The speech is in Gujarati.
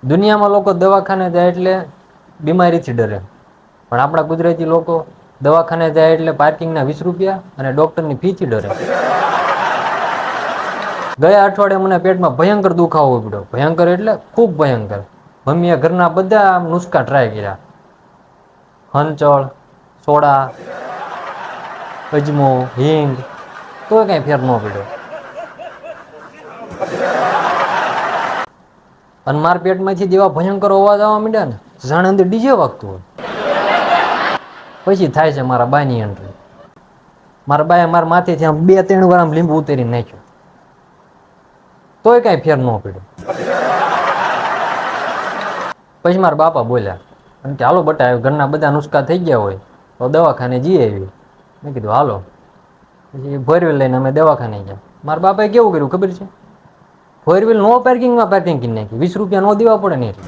દુનિયામાં લોકો દવાખાને જાય એટલે બીમારીથી ડરે, પણ આપણા ગુજરાતી લોકો દવાખાને જાય એટલે પાર્કિંગના 20 રૂપિયા અને ડોક્ટરની ફીથી ડરે. ગયા અઠવાડિયે મને પેટમાં ભયંકર દુખાવો પડ્યો. ભયંકર એટલે ખૂબ ભયંકર. મમ્મીએ ઘરના બધા નુસ્ખા ટ્રાય કર્યા. હંચળ, સોડા, અજમો, હિંગ, તોય કઈ ફેર ન પડ્યો. અને મારા પેટમાંથી જેવા ભયંકર અવાજ આવવા માંડ્યા ને, જાણે અંદર ડીજે વાગતું હોય. પછી થાય છે મારા બાની એન્ટ્રી. મારા બાએ મારા માથેથી આમ 2-3 વાર આમ લીંબુ ઉતેરી નાખ્યો, તોય કઈ ફેર ન પડ્યો. પછી મારા બાપા બોલ્યા અને કે હાલો બટા, ઘરના બધા નુસ્ખા થઈ ગયા હોય તો દવાખાને જઈ આવી. મેં કીધું હાલો. પછી 4 વ્હીલ લઈને અમે દવાખાને ગયા. મારા બાપાએ કેવું કર્યું ખબર છે? 4 વ્હીલ નો પાર્કિંગમાં પાર્કિંગ કરી નાખી. 20 રૂપિયા નો દેવા પડે ને એટલે.